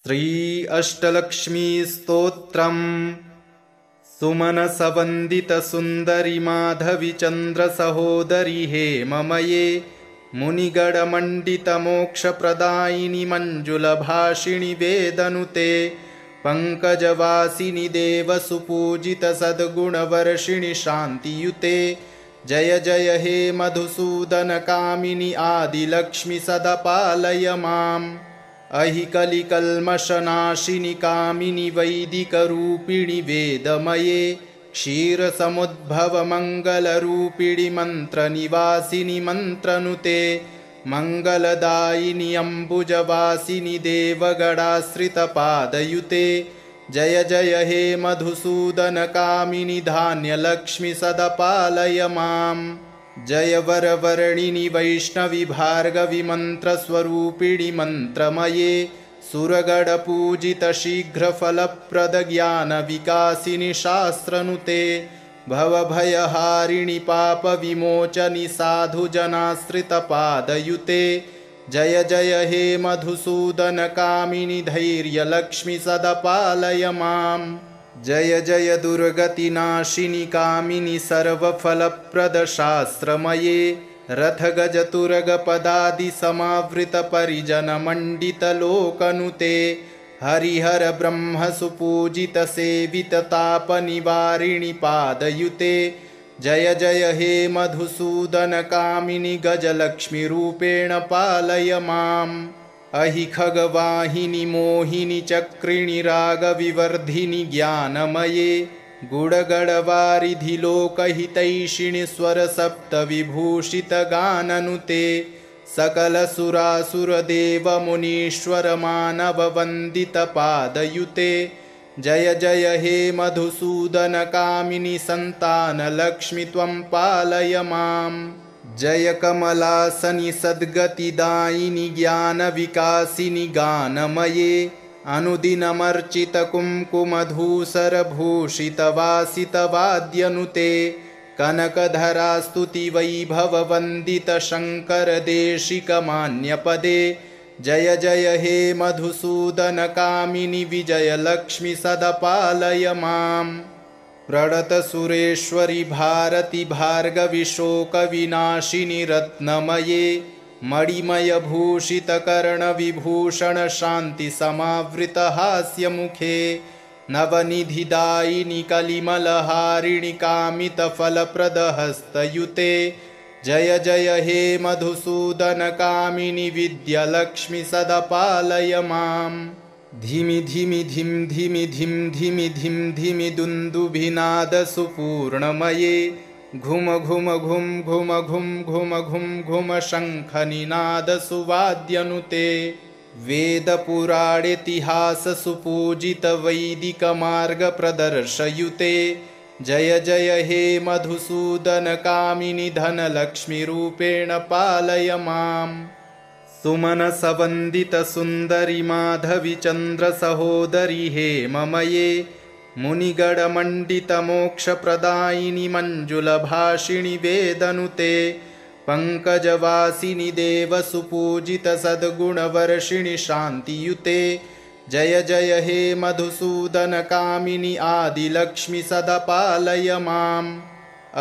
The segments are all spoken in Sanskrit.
श्री अष्टलक्ष्मी स्तोत्रम् सुमनसवन्दित सुन्दरि माधवी चन्द्र सहोदरी हेममये मुनिगणमण्डित मोक्षप्रदायिनि मञ्जुलभाषिणि वेदनुते पंकजवासिनि देवसुपूजित सद्गुणवर्षिणि शान्तियुते जय जय हे मधुसूदन कामिनि आदिलक्ष्मि सदा पालय माम् अहिकलिकल्मषनाशिनि कामिनि वैदिकरूपिणि वेदमये क्षीरसमुद्भवमङ्गलरूपिणि मन्त्रनिवासिनि मन्त्रनुते मङ्गलदायिनि अम्बुजवासिनि देवगणाश्रितपादयुते जय जय हे मधुसूदन कामिनि धान्यलक्ष्मि सदा पालय माम् जय वरवर्णिनि वैष्णवि भार्गवि मन्त्रस्वरूपिणि मन्त्रमये सुरगणपूजित शीघ्रफलप्रद ज्ञानविकासिनि शास्त्रनुते भवभयहारिणि पापविमोचनि साधुजनाश्रितपादयुते जय जय हे मधुसूदन कामिनि धैर्यलक्ष्मि सदा पालय माम् जय जय दुर्गतिनाशिनि कामिनि सर्वफलप्रद शास्त्रमये रथगजतुरगपदादि समावृत परिजनमण्डित लोकनुते हरिहर ब्रह्म सुपूजित सेवित तापनिवारिणि पादयुते जय जय हे मधुसूदन कामिनि गजलक्ष्मी रूपेण पालय माम् अहि खगवाहिनि मोहिनि चक्रिणि रागविवर्धिनि ज्ञानमये गुणगणवारिधि लोकहितैषिणि स्वरसप्तविभूषित गाननुते सकलसुरासुरदेवमुनीश्वर मानववन्दित पादयुते जय जय हे मधुसूदन कामिनि सन्तानलक्ष्मि त्वं पालय माम् जय कमलासनि सद्गतिदायिनि ज्ञानविकासिनि गानमये अनुदिनमर्चित कुङ्कुमधूसरभूषितवासितवाद्यनुते कनकधरास्तुति वैभववन्दित शङ्करदेशिकमान्यपदे जय जय हे मधुसूदन कामिनि विजयलक्ष्मि सदा पालय माम् प्रणतसुरेश्वरि भारति भार्गवि शोकविनाशिनि रत्नमये मणिमयभूषितकर्णविभूषण शान्तिसमावृत हास्यमुखे नवनिधिदायिनि कलिमलहारिणि कामितफलप्रदहस्तयुते जय जय हे मधुसूदन कामिनि विद्यालक्ष्मि सदा पालय माम् धिमि धिमि धिं धिमि धिं धिमि धिं धिमि दुन्दुभिनादसुपूर्णमये घुम घुम घुम घुम घुम घुम घुम घुम शङ्खनिनादसुवाद्यनुते वेदपुराणेतिहाससुपूजित वैदिकमार्गप्रदर्शयुते जय जय हे मधुसूदन कामिनि धनलक्ष्मी रूपेण पालय माम् सुमनसवन्दित सुन्दरि माधवी चन्द्र सहोदरी हेममये मुनिगणमण्डित मोक्षप्रदायिनि मञ्जुलभाषिणि वेदनुते पंकजवासिनि देवसुपूजित सद्गुणवर्षिणि शान्तियुते जय जय हे मधुसूदन कामिनि आदिलक्ष्मि सदा पालय माम्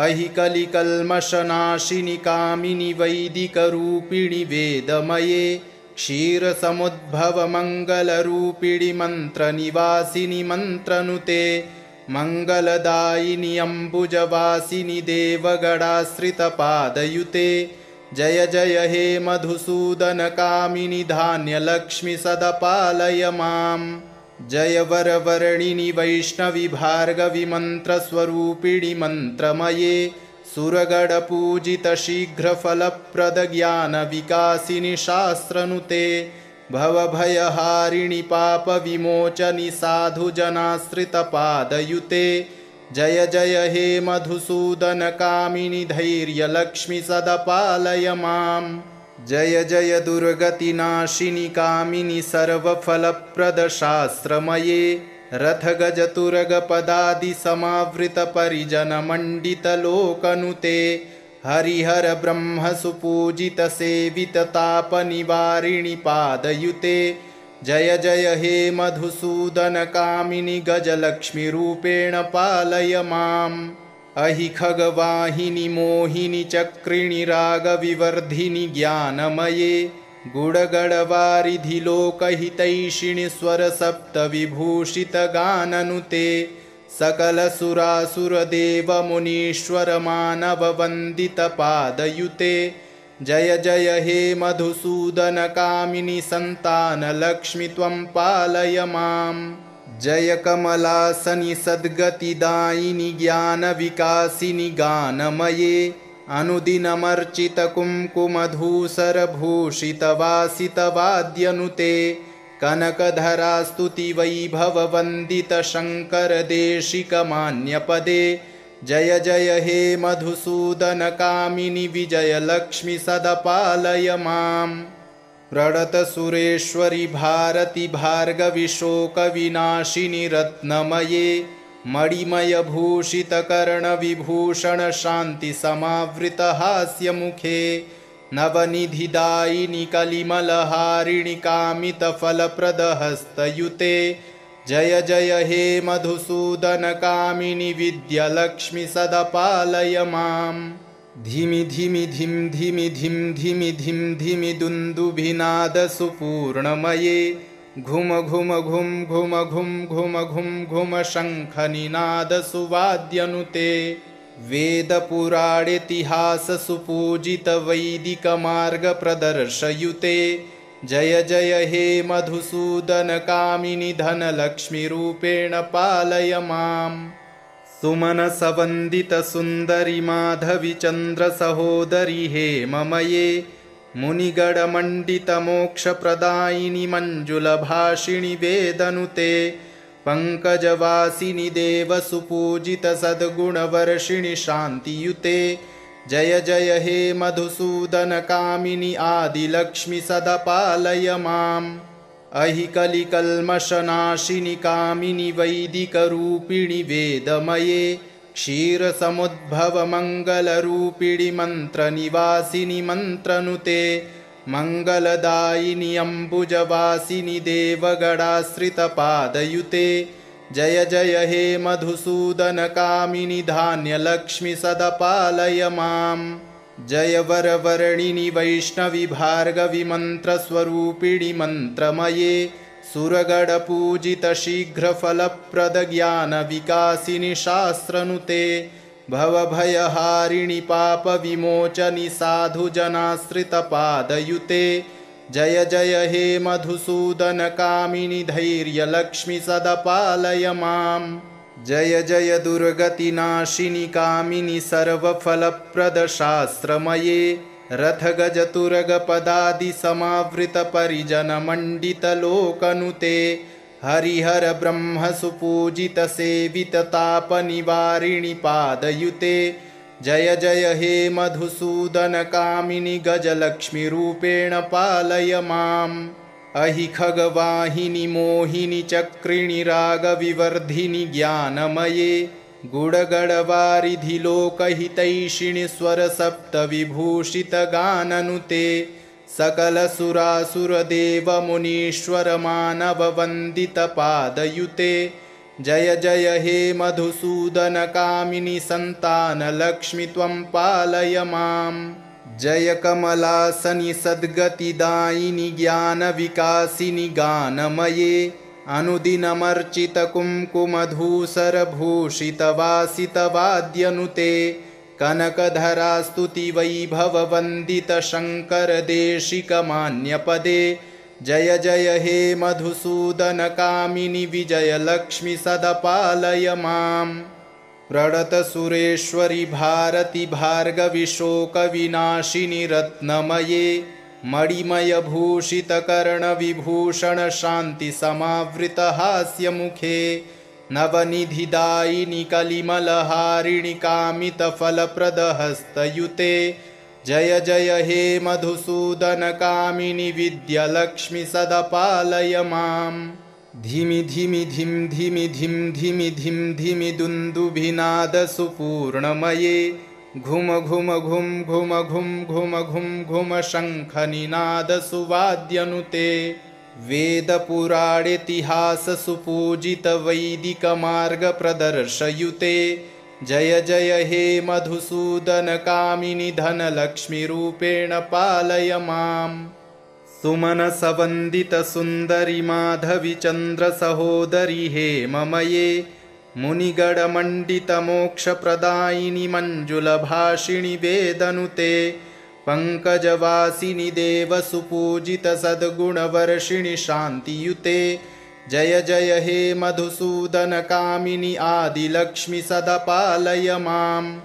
अहिकलिकल्मषनाशिनि कामिनि वैदिकरूपिणि वेदमये क्षीरसमुद्भवमङ्गलरूपिणि मन्त्रनिवासिनि मन्त्रनुते मङ्गलदायिनि अम्बुजवासिनि देवगणाश्रितपादयुते जय जय हे मधुसूदन कामिनि धान्यलक्ष्मि सदा पालय माम् जय वरवर्णिनि वैष्णवि भार्गवि मन्त्रस्वरूपिणि मन्त्रमये सुरगणपूजित शीघ्रफलप्रद ज्ञानविकासिनि शास्त्रनुते भवभयहारिणि पापविमोचनि साधुजनाश्रितपादयुते जय जय हे मधुसूदन कामिनि धैर्यलक्ष्मि सदा पालय माम् जय जय दुर्गतिनाशिनि कामिनि सर्वफलप्रद शास्त्रमये रथगजतुरगपदादि समावृत परिजनमण्डित लोकनुते हरिहर ब्रह्म सुपूजित सेवित तापनिवारिणि पादयुते जय जय हे मधुसूदनकामिनि गजलक्ष्मीरूपेण पालय माम् अहि खगवाहिनि मोहिनि चक्रिणि रागविवर्धिनि ज्ञानमये गुडगडवारिधि लोकहितैषिणि स्वरसप्तविभूषितगाननुते सकलसुरासुरदेवमुनीश्वरमानववन्दितपादयुते जय जय हे मधुसूदनकामिनि सन्तानलक्ष्मि त्वं पालय माम् जय कमलासनि सद्गतिदायिनि ज्ञानविकासिनि गानमये अनुदिनमर्चितकुङ्कुमधूसरभूषितवासितवाद्यनुते कनकधरास्तुतिवैभववन्दितशङ्करदेशिकमान्यपदे जय जय हे मधुसूदनकामिनि विजयलक्ष्मि सदपालय माम् प्रणतसुरेश्वरि भारति भार्गवि शोकविनाशिनि रत्नमये मणिमयभूषितकर्णविभूषण शान्तिसमावृतहास्यमुखे नवनिधिदायिनि कलिमलहारिणि कामितफलप्रदहस्तयुते जय जय हे मधुसूदनकामिनि विद्यालक्ष्मि सदपालय माम् धिमि धिमि धिं धिमि धिं धिमि धिं धिमि दुन्दुभिनादसुपूर्णमये घुम घुम घुं घुम घुं घुम घुं घुम शङ्खनिनादसुवाद्यनुते वेदपुराणेतिहाससुपूजितवैदिकमार्गप्रदर्शयुते जय जय हे मधुसूदनकामिनि धनलक्ष्मीरूपेण पालय माम् सुमनसवन्दितसुन्दरि माधवि चन्द्रसहोदरि हेममये मुनिगणमण्डितमोक्षप्रदायिनि मञ्जुलभाषिणि वेदनुते पङ्कजवासिनि देवसुपूजितसद्गुणवर्षिणि शान्तियुते जय जय हे मधुसूदनकामिनि आदिलक्ष्मि सदपालय माम् अहि कलिकल्मषनाशिनि कामिनि वैदिकरूपिणि वेदमये क्षीरसमुद्भवमङ्गलरूपिणि मन्त्रनिवासिनि मन्त्रनुते मङ्गलदायिनि अम्बुजवासिनि देवगणाश्रितपादयुते जय जय हे मधुसूदनकामिनि धान्यलक्ष्मि सदपालय माम् जय वरवर्णिनि वैष्णवि भार्गवि मन्त्रस्वरूपिणि मन्त्रमये सुरगणपूजितशीघ्रफलप्रदज्ञानविकासिनि शास्त्रनुते भवभयहारिणि पापविमोचनि साधुजनाश्रितपादयुते जय जय हे मधुसूदनकामिनि धैर्यलक्ष्मि सदपालय माम् जय जय दुर्गतिनाशिनि कामिनि सर्वफलप्रदशास्त्रमये रथगजतुरगपदादिसमावृतपरिजनमण्डितलोकनुते हरिहरब्रह्मसुपूजितसेविततापनिवारिणि पादयुते जय जय हे मधुसूदनकामिनि गजलक्ष्मीरूपेण पालय माम् अहि खगवाहिनि मोहिनि चक्रिणि रागविवर्धिनि ज्ञानमये गुडगडवारिधि लोकहितैषिणि स्वरसप्तविभूषितगाननुते सकलसुरासुरदेवमुनीश्वरमानववन्दितपादयुते जय जय हे मधुसूदनकामिनि सन्तानलक्ष्मि त्वं पालय माम् जय कमलासनि सद्गतिदायिनि ज्ञानविकासिनि गानमये अनुदिनमर्चितकुङ्कुमधूसरभूषितवासितवाद्यनुते कनकधरास्तुतिवैभववन्दितशङ्करदेशिकमान्यपदे जय जय हे मधुसूदनकामिनि विजयलक्ष्मि सदपालय माम् प्रणतसुरेश्वरि भारति भार्गवि शोकविनाशिनि रत्नमये मणिमयभूषितकर्णविभूषण शान्तिसमावृतहास्यमुखे नवनिधिदायिनि कलिमलहारिणि कामितफलप्रदहस्तयुते जय जय हे मधुसूदनकामिनि विद्यालक्ष्मि सदपालय माम् धिमि धिमि धिं धिमि धिं धिमि धिं धिमि दुन्दुभिनादसुपूर्णमये घुम घुम घुं घुम घुं घुम घुं घुम शङ्खनिनादसुवाद्यनुते वेदपुराणेतिहाससुपूजितवैदिकमार्गप्रदर्शयुते जय जय हे मधुसूदनकामिनि धनलक्ष्मीरूपेण पालय माम्। सुमनसवन्दितसुन्दरि माधवि चन्द्रसहोदरि हेममये मुनिगणमण्डितमोक्षप्रदायिनि मञ्जुलभाषिणि वेदनुते पङ्कजवासिनि देवसुपूजितसद्गुणवर्षिणि शान्तियुते जय जय हे मधुसूदनकामिनि आदिलक्ष्मि सदा पालय माम्।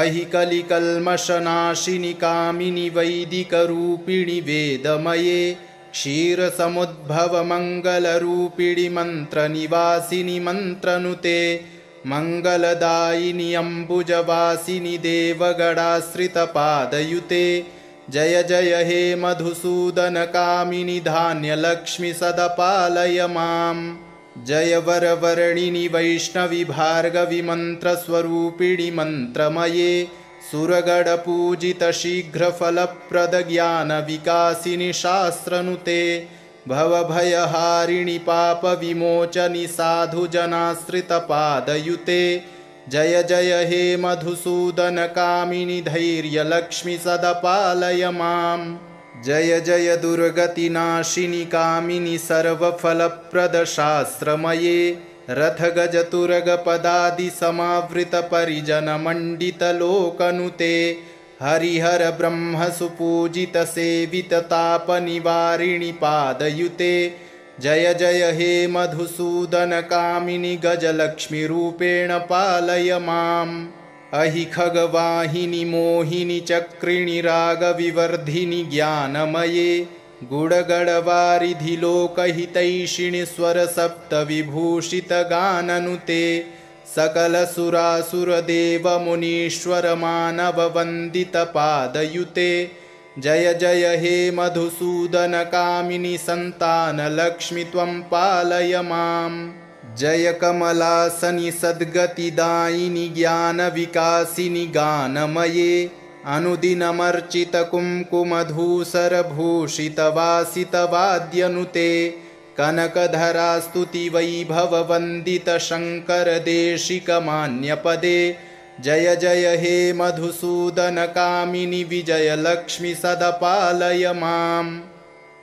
अहि कलिकल्मषनाशिनि कामिनि वैदिकरूपिणि वेदमये क्षीरसमुद्भवमङ्गलरूपिणि मन्त्रनिवासिनि मन्त्रनुते मङ्गलदायिनि अम्बुजवासिनि देवगणाश्रितपादयुते जय जय हे मधुसूदनकामिनि धान्यलक्ष्मि सदा पालय माम्। जय वरवर्णिनि वैष्णवि भार्गवि मन्त्रस्वरूपिणि मन्त्रमये सुरगणपूजितशीघ्रफलप्रदज्ञानविकासिनि शास्त्रनुते भवभयहारिणि पापविमोचनि साधुजनाश्रितपादयुते जय जय हे मधुसूदनकामिनि धैर्यलक्ष्मि सदा पालय माम्। जय जय दुर्गतिनाशिनि कामिनि सर्वफलप्रदशास्त्रमये रथगजतुरगपदादिसमावृतपरिजनमण्डितलोकनुते हरिहर ब्रह्मसुपूजितसेविततापनिवारिणि पादयुते जय जय हे मधुसूदनकामिनि गजलक्ष्मीरूपेण पालय माम्। अहि खगवाहिनि मोहिनि चक्रिणि रागविवर्धिनि ज्ञानमये गुडगडवारिधि लोकहितैषिणि स्वरसप्तविभूषितगाननुते सकलसुरासुरदेवमुनीश्वरमानववन्दितपादयुते जय जय हे मधुसूदनकामिनि सन्तानलक्ष्मि त्वं पालय माम्। जय कमलासनि सद्गतिदायिनि ज्ञानविकासिनि गानमये अनुदिनमर्चितकुङ्कुमधूसरभूषितवासितवाद्यनुते कनकधरास्तुतिवैभववन्दितशङ्करदेशिकमान्यपदे जय जय हे मधुसूदनकामिनि विजयलक्ष्मि सदा पालय माम्।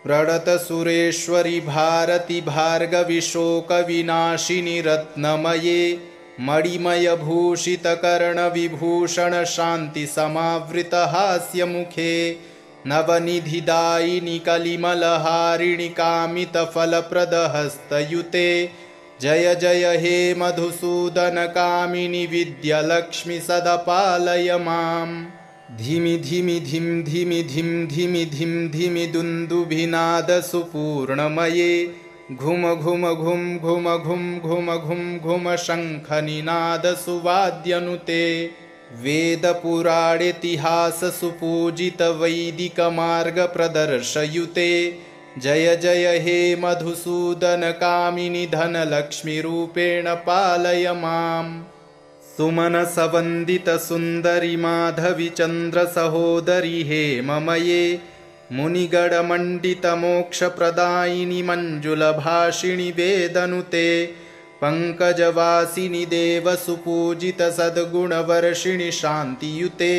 प्रणतसुरेश्वरि भारति भार्गवि शोकविनाशिनि रत्नमये मणिमयभूषितकर्णविभूषण शान्तिसमावृतहास्यमुखे नवनिधिदायिनि कलिमलहारिणि कामितफलप्रदहस्तयुते जय जय हे मधुसूदनकामिनि विद्यालक्ष्मि सदा पालय माम्। धिमि धिमि धिं धिमि धिं धिमि धिं धिमि दुन्दुभिनादसुपूर्णमये घुम घुम घुं घुम घुं घुम घुं घुम शङ्खनिनादसुवाद्यनुते वेदपुराणेतिहाससुपूजितवैदिकमार्गप्रदर्शयुते जय जय हे मधुसूदनकामिनि धनलक्ष्मीरूपेण पालय माम्। सुमनसवन्दितसुन्दरि माधवि चन्द्रसहोदरि हेममये मुनिगणमण्डितमोक्षप्रदायिनि मञ्जुलभाषिणि वेदनुते पङ्कजवासिनि देवसुपूजितसद्गुणवर्षिणि शान्तियुते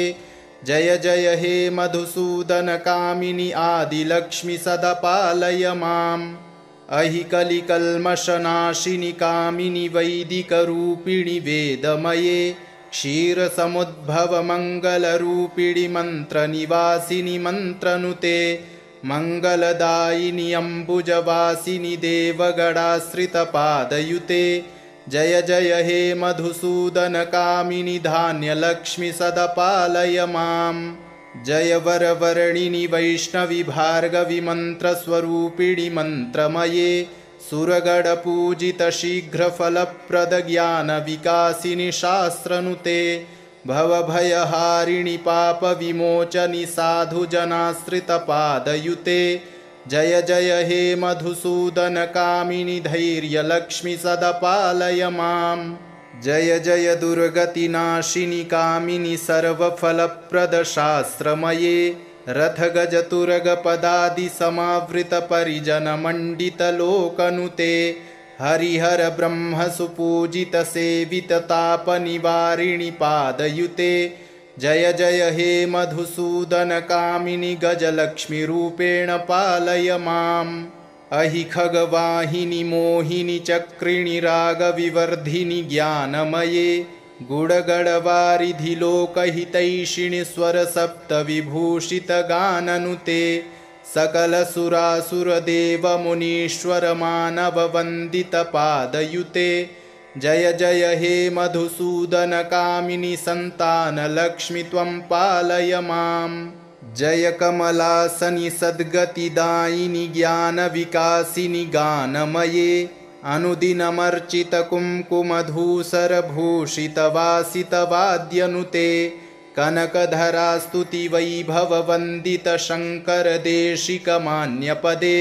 जय जय हे मधुसूदनकामिनि आदिलक्ष्मि सदा पालय माम्। अहि कलिकल्मषनाशिनि कामिनि वैदिकरूपिणि वेदमये क्षीरसमुद्भवमङ्गलरूपिणि मन्त्रनिवासिनि मन्त्रनुते मङ्गलदायिनि अम्बुजवासिनि देवगणाश्रितपादयुते जय जय हे मधुसूदनकामिनि धान्यलक्ष्मि सदा पालय माम्। जय वरवर्णिनि वैष्णवि भार्गवि मन्त्रस्वरूपिणि मन्त्रमये सुरगणपूजितशीघ्रफलप्रदज्ञानविकासिनि शास्त्रनुते भवभयहारिणि पापविमोचनि साधुजनाश्रितपादयुते जय जय हे मधुसूदनकामिनि धैर्यलक्ष्मि सदा पालय माम्। जय जय दुर्गतिनाशिनि कामिनि सर्वफलप्रदशास्त्रमये रथगजतुरगपदादिसमावृतपरिजनमण्डितलोकनुते हरिहर ब्रह्म सुपूजित सेवित तापनिवारिणि पादयुते जय जय हे मधुसूदन कामिनि गजलक्ष्मीरूपेण पालय माम् अहि खगवाहिनि मोहिनि चक्रिणि रागविवर्धिनि ज्ञानमये गुडगडवारिधि लोकहितैषिणि स्वरसप्तविभूषितगाननुते सकलसुरासुरदेवमुनीश्वरमानववन्दितपादयुते जय जय हे मधुसूदन कामिनि सन्तानलक्ष्मि त्वं पालय माम् जय कमलासनि सद्गतिदायिनि ज्ञानविकासिनि गानमये अनुदिनमर्चितकुङ्कुमधूसरभूषितवासितवाद्यनुते कनकधरास्तुतिवैभववन्दितशङ्करदेशिकमान्यपदे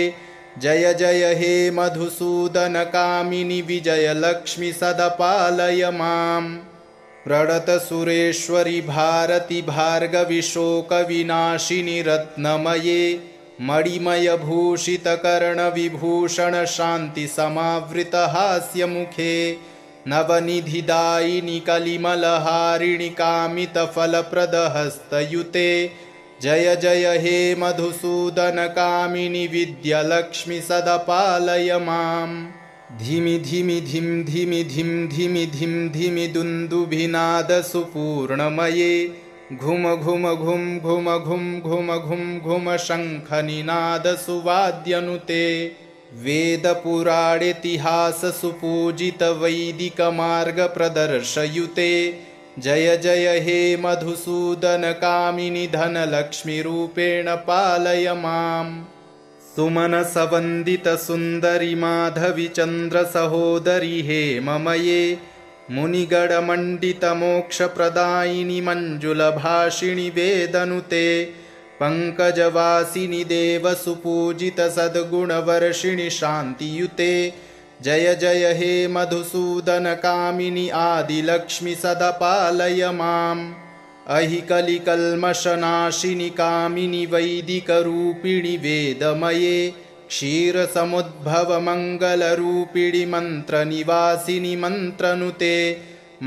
जय जय हे मधुसूदन कामिनि विजयलक्ष्मि सदपालय माम् प्रणतसुरेश्वरि भारति भार्गवि शोकविनाशिनि रत्नमये मणिमयभूषितकर्णविभूषण शान्तिसमावृतहास्यमुखे नवनिधिदायिनि कलिमलहारिणि कामितफलप्रदहस्तयुते जय जय हे मधुसूदन कामिनि विद्यालक्ष्मि सदपालय माम् धिमि धिमि धिं धिमि धिं धिमि धिं धिमि दुन्दुभिनादसुपूर्णमये घुम घुम घुं घुम घुं घुम घुं घुम शङ्खनिनादसुवाद्यनुते वेदपुराणेतिहाससुपूजितवैदिकमार्गप्रदर्शयुते जय जय हे मधुसूदन कामिनि धनलक्ष्मीरूपेण पालय माम् सुमनसवन्दितसुन्दरि माधवि चन्द्रसहोदरि हेममये मुनिगणमण्डितमोक्षप्रदायिनि मञ्जुलभाषिणि वेदनुते पङ्कजवासिनि देवसुपूजितसद्गुणवर्षिणि शान्तियुते जय जय हे मधुसूदन कामिनि आदिलक्ष्मि सदपालय माम् अहि कलिकल्मषनाशिनि कामिनि वैदिकरूपिणि वेदमये क्षीरसमुद्भवमङ्गलरूपिणि मन्त्रनिवासिनि मन्त्रनुते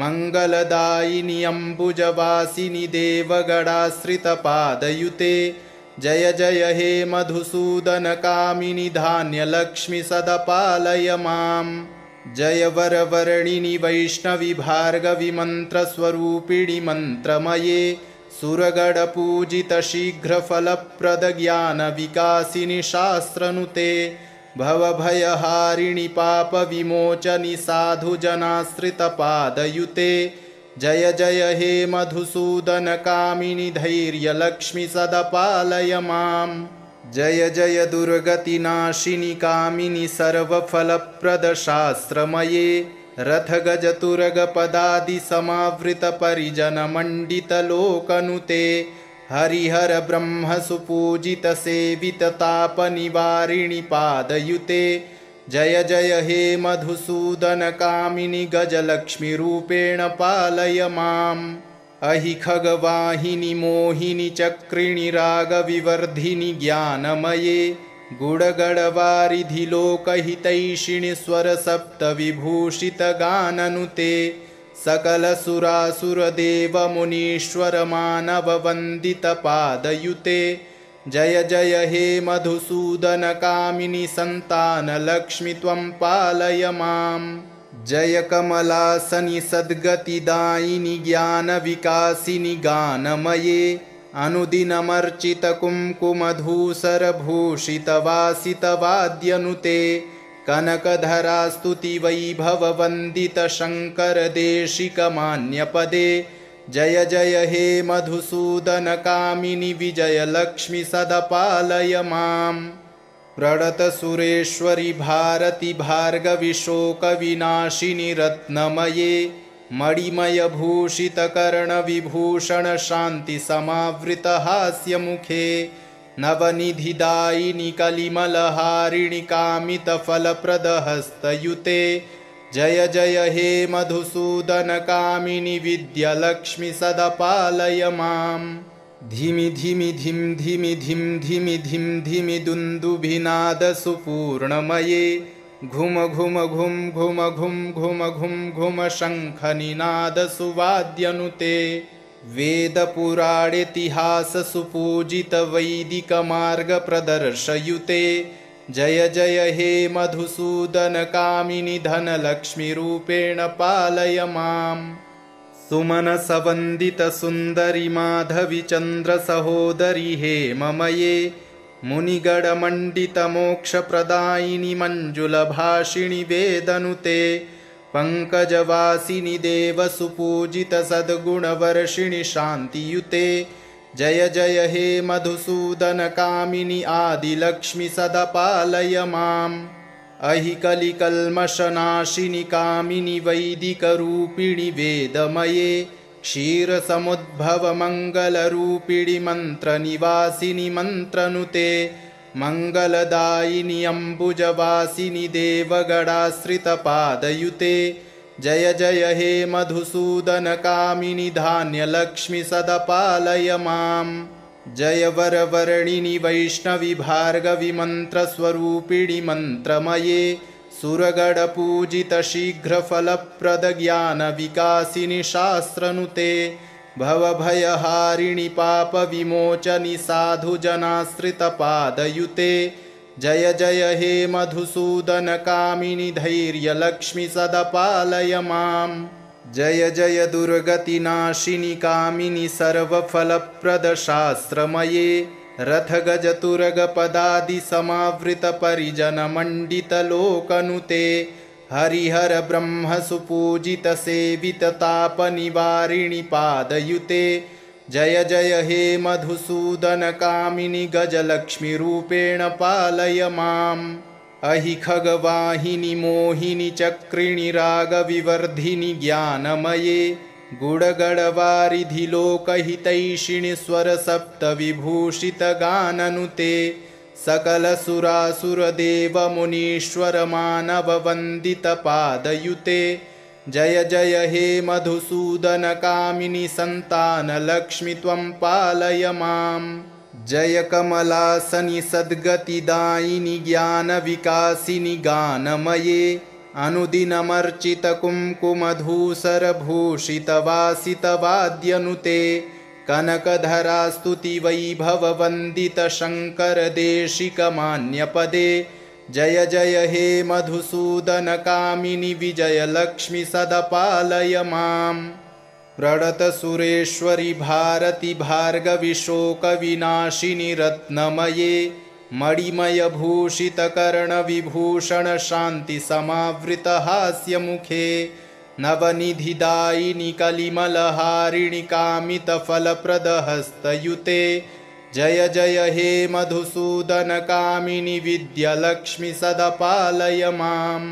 मङ्गलदायिनि अम्बुजवासिनि देवगणाश्रितपादयुते जय जय हे मधुसूदन कामिनि धान्यलक्ष्मि सदपालय माम् जय वरवर्णिनि वैष्णवि भार्गवि मन्त्रस्वरूपिणि मन्त्रमये सुरगणपूजित शीघ्रफलप्रद ज्ञानविकासिनि शास्त्रनुते भवभयहारिणि पापविमोचनि साधुजनाश्रितपादयुते जय जय हे मधुसूदन कामिनि धैर्यलक्ष्मि सदपालय माम् जय जय दुर्गतिनाशिनि कामिनि सर्वफलप्रद शास्त्रमये रथगजतुरगपदादिसमावृतपरिजनमण्डितलोकनुते हरिहर ब्रह्म सुपूजित सेवित तापनिवारिणि पादयुते जय जय हे मधुसूदन कामिनि गजलक्ष्मीरूपेण पालय माम् अहि खगवाहिनि मोहिनि चक्रिणि रागविवर्धिनि ज्ञानमये गुडगडवारिधि लोकहितैषिणि स्वरसप्तविभूषितगाननुते सकलसुरासुरदेवमुनीश्वरमानववन्दितपादयुते जय जय हे मधुसूदन कामिनि सन्तानलक्ष्मि त्वं पालय माम् जय कमलासनि सद्गतिदायिनि ज्ञानविकासिनि गानमये अनुदिनमर्चितकुङ्कुमधूसरभूषितवासितवाद्यनुते कनकधरास्तुतिवैभववन्दितशङ्करदेशिकमान्यपदे जय जय हे मधुसूदन कामिनि विजयलक्ष्मि सदपालय माम् प्रणतसुरेश्वरि भारति भार्गवि शोकविनाशिनि रत्नमये मणिमयभूषितकर्णविभूषण शान्तिसमावृतहास्यमुखे नवनिधिदायिनि कलिमलहारिणि कामितफलप्रदहस्तयुते जय जय हे मधुसूदन कामिनि विद्यालक्ष्मि सदपालय माम् धिमि धिमि धिं धिमि धिं धिमि धिं धिमि दुन्दुभिनादसुपूर्णमये घुम घुम घुं घुम घुं घुम घुं घुम शङ्खनिनादसुवाद्यनुते वेदपुराणेतिहाससुपूजितवैदिकमार्गप्रदर्शयुते जय जय हे मधुसूदनकामिनि धनलक्ष्मीरूपेण पालय माम् सुमनसवन्दितसुन्दरि माधवि चन्द्रसहोदरि हेममये मुनिगणमण्डितमोक्षप्रदायिनि मञ्जुलभाषिणि वेदनुते पङ्कजवासिनि देवसुपूजितसद्गुणवर्षिणि शान्तियुते जय जय हे मधुसूदनकामिनि आदिलक्ष्मि सदा पालय माम् अहिकलिकल्मषनाशिनि कामिनि वैदिकरूपिणि वेदमये क्षीरसमुद्भवमङ्गलरूपिणि मन्त्रनिवासिनि मन्त्रनुते मङ्गलदायिनि अम्बुजवासिनि देवगणाश्रितपादयुते जय जय हे मधुसूदनकामिनि धान्यलक्ष्मि सदा पालय माम् जय वरवर्णिनि वैष्णवि भार्गवि मन्त्रस्वरूपिणि मन्त्रमये सुरगणपूजितशीघ्रफलप्रदज्ञानविकासिनि शास्त्रनुते भवभयहारिणि पापविमोचनि साधुजनाश्रितपादयुते जय जय हे मधुसूदनकामिनि धैर्यलक्ष्मि सदा पालय माम् जय जय दुर्गतिनाशिनि कामिनि सर्वफलप्रदशास्त्रमये रथगजतुरगपदादिसमावृतपरिजनमण्डितलोकनुते हरिहर ब्रह्मसुपूजितसेविततापनिवारिणि पादयुते जय जय हे मधुसूदनकामिनि गजलक्ष्मीरूपेण पालय माम् अहि खगवाहिनि मोहिनि चक्रिणि रागविवर्धिनि ज्ञानमये गुडगडवारिधि लोकहितैषिणि स्वरसप्तविभूषितगाननुते सकलसुरासुरदेवमुनीश्वरमानववन्दितपादयुते जय जय हे मधुसूदनकामिनि सन्तानलक्ष्मि त्वं पालय माम् जय कमलासनि सद्गतिदायिनि ज्ञानविकासिनि गानमये अनुदिनमर्चितकुङ्कुमधूसरभूषितवासितवाद्यनुते कनकधरास्तुतिवैभववन्दितशङ्करदेशिकमान्यपदे जय जय हे मधुसूदनकामिनि विजयलक्ष्मि सदा पालय माम् प्रणतसुरेश्वरि भारति भार्गवि शोकविनाशिनि रत्नमये मणिमयभूषितकर्णविभूषण शान्तिसमावृतहास्यमुखे नवनिधिदायिनि कलिमलहारिणि कामितफलप्रदहस्तयुते जय जय हे मधुसूदनकामिनि विद्यालक्ष्मि सदा पालय माम्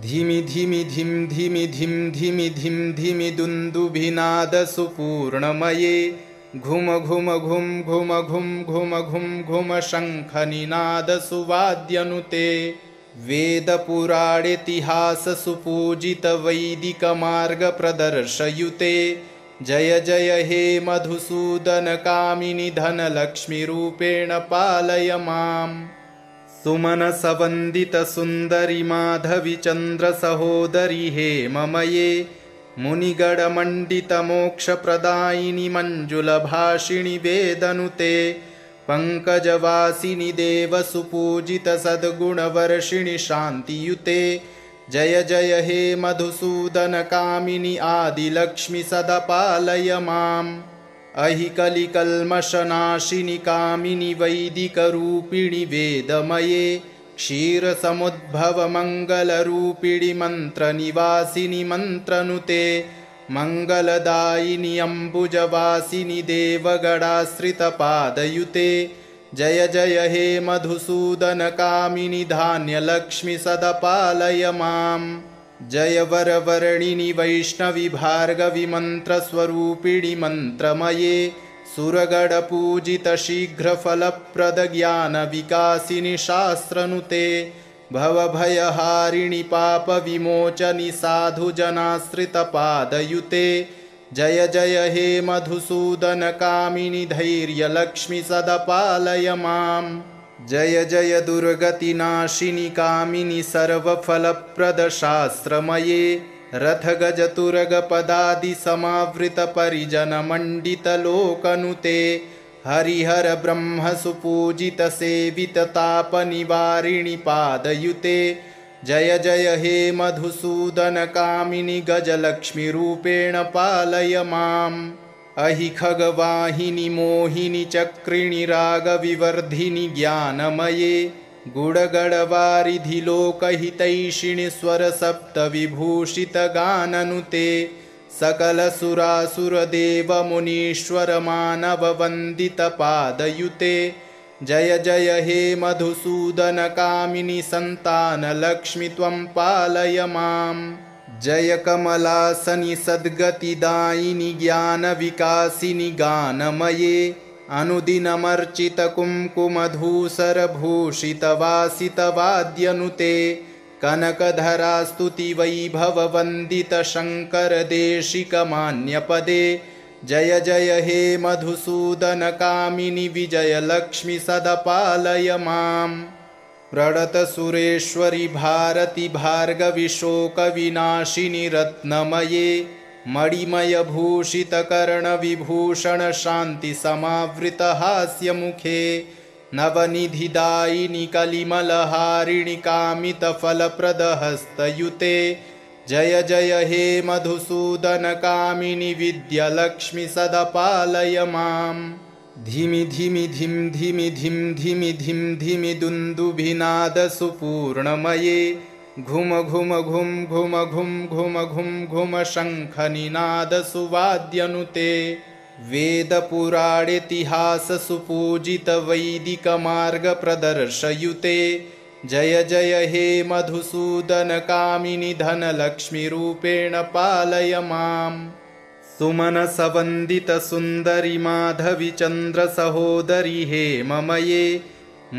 धिमि धिमि धिं धिमि धिं धिमि धिं धिमि दुन्दुभिनादसुपूर्णमये घुम घुम घुं घुम घुं घुम घुं घुम शङ्खनिनादसुवाद्यनुते वेदपुराणेतिहाससुपूजितवैदिकमार्गप्रदर्शयुते जय जय हे मधुसूदनकामिनि धनलक्ष्मीरूपेण पालय माम् सुमनसवन्दितसुन्दरि माधवि चन्द्रसहोदरि हेममये मुनिगणमण्डितमोक्षप्रदायिनि मञ्जुलभाषिणि वेदनुते पङ्कजवासिनि देवसुपूजितसद्गुणवर्षिणि शान्तियुते जय जय हे मधुसूदनकामिनि आदिलक्ष्मि सदा पालय माम् अहिकलिकल्मषनाशिनि कामिनि वैदिकरूपिणि वेदमये क्षीरसमुद्भवमङ्गलरूपिणि मन्त्रनिवासिनि मन्त्रनुते मङ्गलदायिनि अम्बुजवासिनि देवगणाश्रितपादयुते जय जय हे मधुसूदनकामिनि धान्यलक्ष्मि सदा पालय माम् जय वरवर्णिनि वैष्णवि भार्गवि मन्त्रस्वरूपिणि मन्त्रमये सुरगणपूजितशीघ्रफलप्रदज्ञानविकासिनि शास्त्रनुते भवभयहारिणि पापविमोचनि साधुजनाश्रितपादयुते जय जय हे मधुसूदनकामिनि धैर्यलक्ष्मि सदा पालय माम् जय जय दुर्गतिनाशिनि कामिनि सर्वफलप्रदशास्त्रमये रथगजतुरगपदादिसमावृतपरिजनमण्डितलोकनुते हरिहर ब्रह्मसुपूजितसेविततापनिवारिणि पादयुते जय जय हे मधुसूदनकामिनि गजलक्ष्मीरूपेण पालय माम् अहि खगवाहिनि मोहिनि चक्रिणि रागविवर्धिनि ज्ञानमये गुडगडवारिधि लोकहितैषिणि स्वरसप्तविभूषितगाननुते सकलसुरासुरदेवमुनीश्वरमानववन्दितपादयुते जय जय हे मधुसूदनकामिनि सन्तानलक्ष्मि त्वं पालय माम् जय कमलासनि सद्गतिदायिनि ज्ञानविकासिनि गानमये अनुदिनमर्चितकुङ्कुमधूसरभूषितवासितवाद्यनुते कनकधरास्तुतिवैभववन्दितशङ्करदेशिकमान्यपदे जय जय हे मधुसूदनकामिनि विजयलक्ष्मि सदा पालय माम् प्रणतसुरेश्वरि भारति भार्गवि शोकविनाशिनि रत्नमये मणिमयभूषितकर्णविभूषणशान्तिसमावृतहास्यमुखे नवनिधिदायिनि कलिमलहारिणि कामितफलप्रदहस्तयुते जय जय हे मधुसूदनकामिनि विद्यालक्ष्मि सदा पालय माम् धिमि धिमि धिं धिमि धिं धिमि धिं धिमि दुन्दुभिनादसुपूर्णमये घुम घुम घुं घुम घुं घुम घुं घुम शङ्खनिनादसुवाद्यनुते वेदपुराणेतिहाससुपूजितवैदिकमार्गप्रदर्शयुते जय जय हे मधुसूदनकामिनि धनलक्ष्मीरूपेण पालय माम् सुमनसवन्दितसुन्दरि माधवि चन्द्रसहोदरि हेममये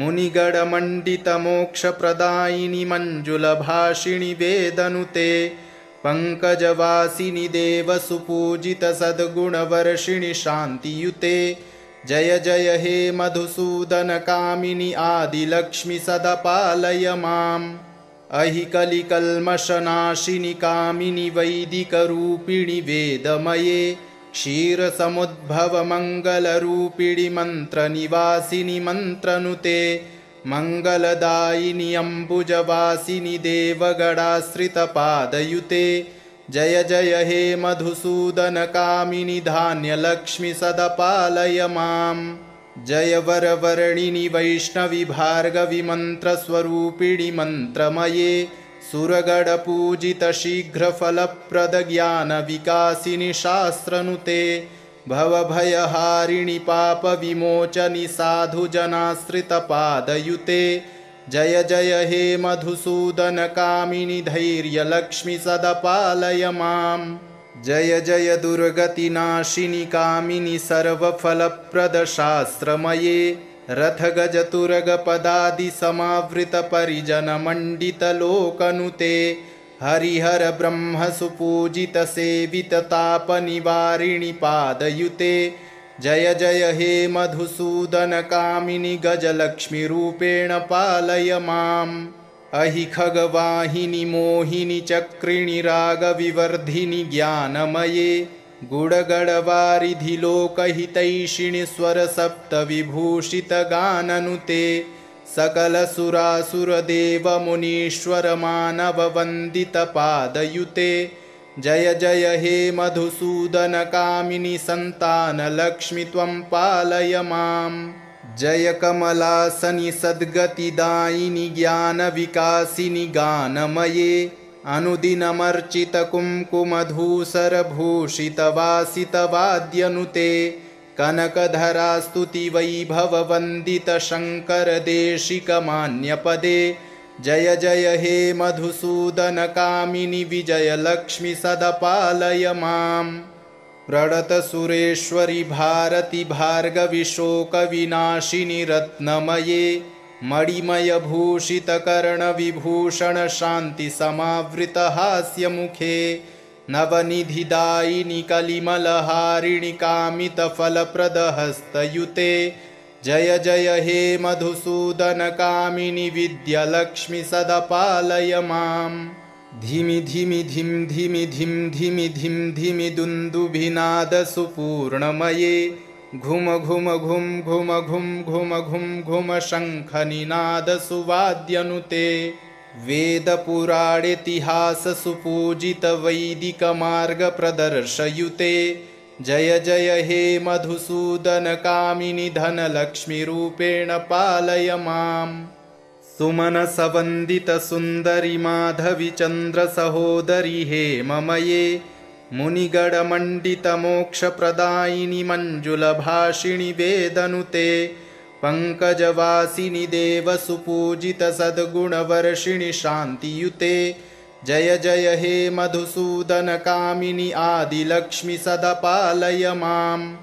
मुनिगणमण्डितमोक्षप्रदायिनि मञ्जुलभाषिणि वेदनुते पङ्कजवासिनि देवसुपूजितसद्गुणवर्षिणि शान्तियुते जय जय हे मधुसूदनकामिनि आदिलक्ष्मि सदा पालय माम् अहि कलिकल्मषनाशिनि कामिनि वैदिकरूपिणि वेदमये क्षीरसमुद्भवमङ्गलरूपिणि मन्त्रनिवासिनि मन्त्रनुते मङ्गलदायिनि अम्बुजवासिनि देवगणाश्रितपादयुते जय जय हे मधुसूदनकामिनि धान्यलक्ष्मि सदा पालय माम् जय वरवर्णिनि वैष्णवि भार्गवि मन्त्रस्वरूपिणि मन्त्रमये सुरगणपूजितशीघ्रफलप्रदज्ञानविकासिनि शास्त्रनुते भवभयहारिणि पापविमोचनि साधुजनाश्रितपादयुते जय जय हे मधुसूदनकामिनि धैर्यलक्ष्मि सदा पालय माम् जय जय दुर्गतिनाशिनि कामिनि सर्वफलप्रदशास्त्रमये रथगजतुरगपदादिसमावृतपरिजनमण्डितलोकनुते हरिहर ब्रह्मसुपूजितसेविततापनिवारिणि पादयुते जय जय हे मधुसूदनकामिनि गजलक्ष्मीरूपेण पालय माम् अहि खगवाहिनि मोहिनि चक्रिणि रागविवर्धिनि ज्ञानमये गुडगडवारिधि लोकहितैषिणि स्वरसप्तविभूषितगाननुते सकलसुरासुरदेवमुनीश्वरमानववन्दितपादयुते जय जय हे मधुसूदनकामिनि सन्तानलक्ष्मि त्वं पालय माम् जय कमलासनि सद्गतिदायिनि ज्ञानविकासिनि गानमये अनुदिनमर्चितकुङ्कुमधूसरभूषितवासितवाद्यनुते कनकधरास्तुतिवैभववन्दितशङ्करदेशिकमान्यपदे जय जय हे मधुसूदनकामिनि विजयलक्ष्मि सदा पालय माम् प्रणतसुरेश्वरि भारति भार्गवि शोकविनाशिनि रत्नमये मणिमयभूषितकर्णविभूषणशान्तिसमावृतहास्यमुखे नवनिधिदायिनि कलिमलहारिणि कामितफलप्रदहस्तयुते जय जय हे मधुसूदनकामिनि विद्यालक्ष्मि सदा पालय माम्। धिमि धिमि धिं धिमि धिं धिमि धिं धिमि दुन्दुभिनादसुपूर्णमये घुम घुम घुं घुम घुं घुम घुं घुम शङ्खनिनादसुवाद्यनुते वेदपुराणेतिहाससुपूजितवैदिकमार्गप्रदर्शयुते जय जय हे मधुसूदनकामिनि धनलक्ष्मीरूपेण पालय माम्। सुमनसवन्दितसुन्दरि माधवि चन्द्रसहोदरि हेममये मुनिगणमण्डितमोक्षप्रदायिनि मञ्जुलभाषिणि वेदनुते पङ्कजवासिनि देवसुपूजितसद्गुणवर्षिणि शान्तियुते जय जय हे मधुसूदनकामिनि आदिलक्ष्मि सदा पालय माम्।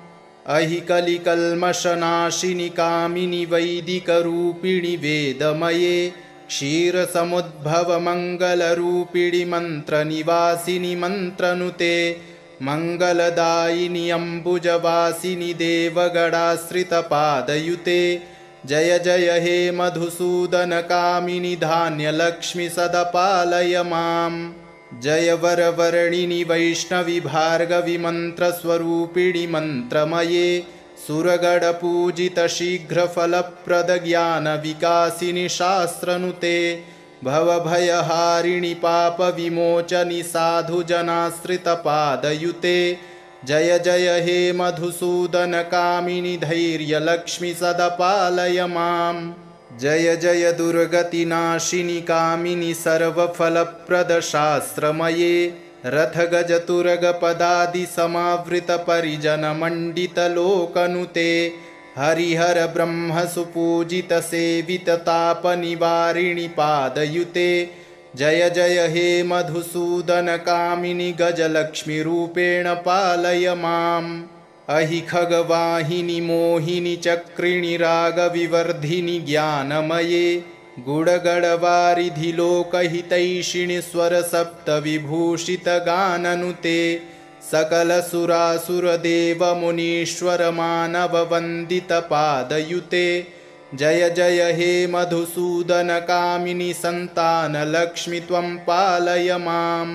अहि कलिकल्मषनाशिनि कामिनि वैदिकरूपिणि वेदमये क्षीरसमुद्भवमङ्गलरूपिणि मन्त्रनिवासिनि मन्त्रनुते मङ्गलदायिनि अम्बुजवासिनि देवगणाश्रितपादयुते जय जय हे मधुसूदनकामिनि धान्यलक्ष्मि सदा पालय माम्। जय वरवर्णिनि वैष्णवि भार्गवि मन्त्रस्वरूपिणि मन्त्रमये सुरगणपूजितशीघ्रफलप्रदज्ञानविकासिनि शास्त्रनुते भवभयहारिणि पापविमोचनि साधुजनाश्रितपादयुते जय जय हे मधुसूदनकामिनि धैर्यलक्ष्मि सदा पालय माम्। जय जय दुर्गतिनाशिनि कामिनि सर्वफलप्रदशास्त्रमये रथगजतुरगपदादिसमावृतपरिजनमण्डितलोकनुते हरिहर ब्रह्मसुपूजितसेविततापनिवारिणि पादयुते जय जय हे मधुसूदनकामिनि गजलक्ष्मीरूपेण पालय माम्। अहि खगवाहिनि मोहिनि चक्रिणि रागविवर्धिनि ज्ञानमये गुडगडवारिधि लोकहितैषिणि स्वरसप्तविभूषितगाननुते सकलसुरासुरदेवमुनीश्वरमानववन्दितपादयुते जय जय हे मधुसूदनकामिनि सन्तानलक्ष्मि त्वं पालय माम्।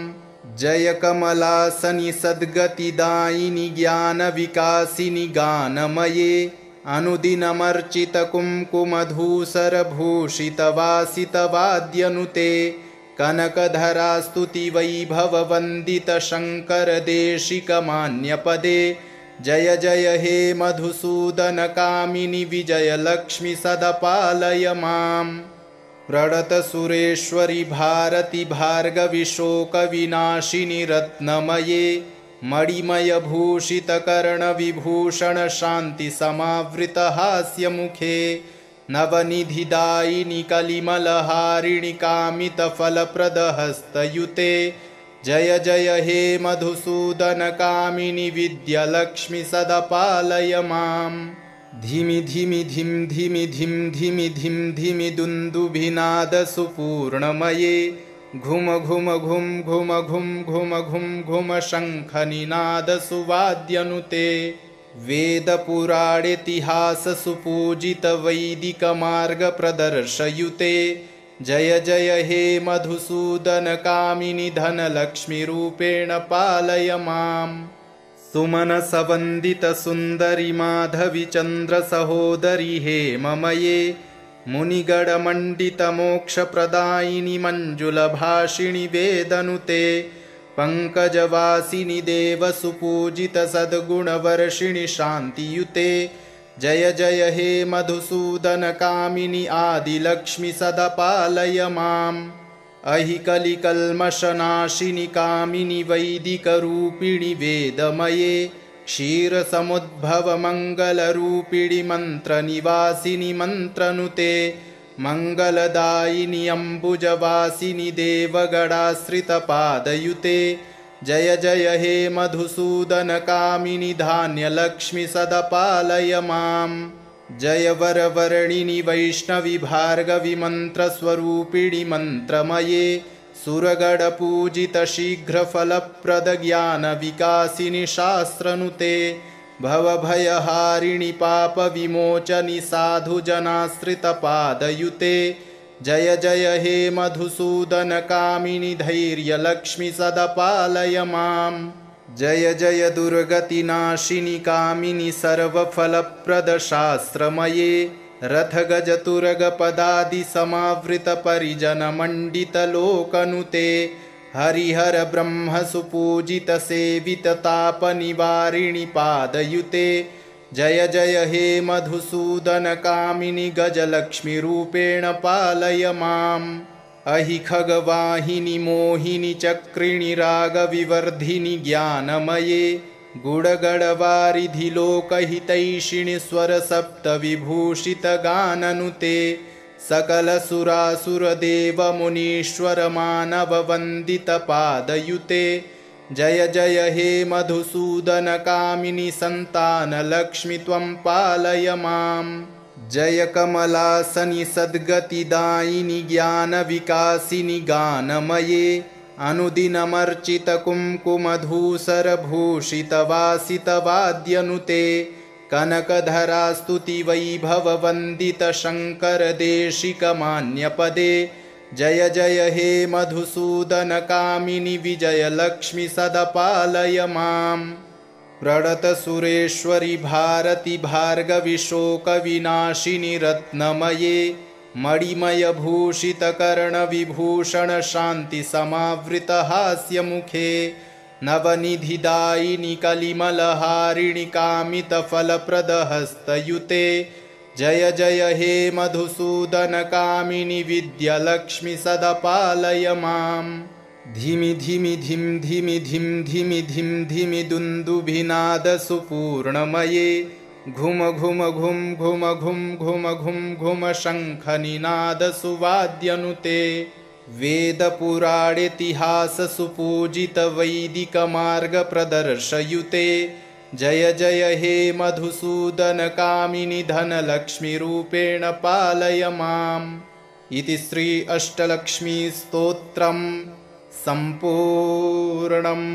जय कमलासनि सद्गतिदायिनि ज्ञानविकासिनि गानमये अनुदिनमर्चितकुङ्कुमधूसरभूषितवासितवाद्यनुते कनकधरास्तुतिवैभववन्दितशङ्करदेशिकमान्यपदे जय जय हे मधुसूदनकामिनि विजयलक्ष्मि सदा पालय माम्। प्रणतसुरेश्वरि भारति भार्गवि शोकविनाशिनि रत्नमये मणिमयभूषितकर्णविभूषण शान्तिसमावृतहास्यमुखे नवनिधिदायिनि कलिमलहारिणि कामितफलप्रदहस्तयुते जय जय हे मधुसूदनकामिनि विद्यालक्ष्मि सदा पालय माम्। धिमि धिमि धिं धिमि धिं धिमि धिं धिमि दुन्दुभिनादसुपूर्णमये घुम घुम घुं घुम घुं घुम घुं घुम शङ्खनिनादसुवाद्यनुते वेदपुराणेतिहाससुपूजितवैदिकमार्गप्रदर्शयुते जय जय हे मधुसूदनकामिनि धनलक्ष्मीरूपेण पालय माम्। सुमनसवन्दितसुन्दरि माधवि चन्द्रसहोदरि हेममये मुनिगणमण्डितमोक्षप्रदायिनि मञ्जुलभाषिणि वेदनुते पङ्कजवासिनि देवसुपूजितसद्गुणवर्षिणि शान्तियुते जय जय हे मधुसूदनकामिनि आदिलक्ष्मि सदा पालय माम्। अहि कलिकल्मषनाशिनि कामिनि वैदिकरूपिणि वेदमये क्षीरसमुद्भवमङ्गलरूपिणि मन्त्रनिवासिनि मन्त्रनुते मङ्गलदायिनि अम्बुजवासिनि देवगणाश्रितपादयुते जय जय हे मधुसूदनकामिनि धान्यलक्ष्मि सदा पालय माम्। जय वरवर्णिनि वैष्णवि भार्गवि मन्त्रस्वरूपिणि मन्त्रमये सुरगणपूजितशीघ्रफलप्रदज्ञानविकासिनि शास्त्रनुते भवभयहारिणि पापविमोचनि साधुजनाश्रितपादयुते जय जय हे मधुसूदनकामिनि धैर्यलक्ष्मि सदपालय माम् जय जय दुर्गतिनाशिनि कामिनि सर्वफलप्रदशास्त्रमये रथगजतुरगपदादिसमावृतपरिजनमण्डितलोकनुते हरिहर ब्रह्मसुपूजितसेविततापनिवारिणि पादयुते जय जय हे मधुसूदनकामिनि गजलक्ष्मीरूपेण पालय माम् अहि खगवाहिनि मोहिनि चक्रिणि रागविवर्धिनि ज्ञानमये गुडगडवारिधि लोकहितैषिणि स्वरसप्तविभूषितगाननुते सकलसुरासुरदेवमुनीश्वरमानववन्दितपादयुते जय जय हे मधुसूदनकामिनि सन्तानलक्ष्मि त्वं पालय माम् जय कमलासनि सद्गतिदायिनि ज्ञानविकासिनि गानमये अनुदिनमर्चितकुङ्कुमधूसरभूषितवासितवाद्यनुते कनकधरास्तुतिवैभववन्दितशङ्करदेशिकमान्यपदे जय जय हे मधुसूदनकामिनि विजयलक्ष्मि सदपालय माम् प्रणतसुरेश्वरि भारति भार्गवि शोकविनाशिनि रत्नमये मणिमयभूषितकर्णविभूषण शान्तिसमावृतहास्यमुखे नवनिधिदायिनि कलिमलहारिणि कामितफलप्रदहस्तयुते जय जय हे मधुसूदनकामिनि विद्यालक्ष्मि सदपालय माम् धिमि धिमि धिं धिमि धिं धिमि धिं धिमि दुन्दुभिनादसुपूर्णमये घुम घुम घुं घुम घुं घुम घुं घुम शङ्खनिनादसुवाद्यनुते वेदपुराणेतिहाससुपूजितवैदिकमार्गप्रदर्शयुते जय जय हे मधुसूदनकामिनि धनलक्ष्मीरूपेण पालय माम् इति श्री अष्टलक्ष्मीस्तोत्रम् सम्पूर्णम्।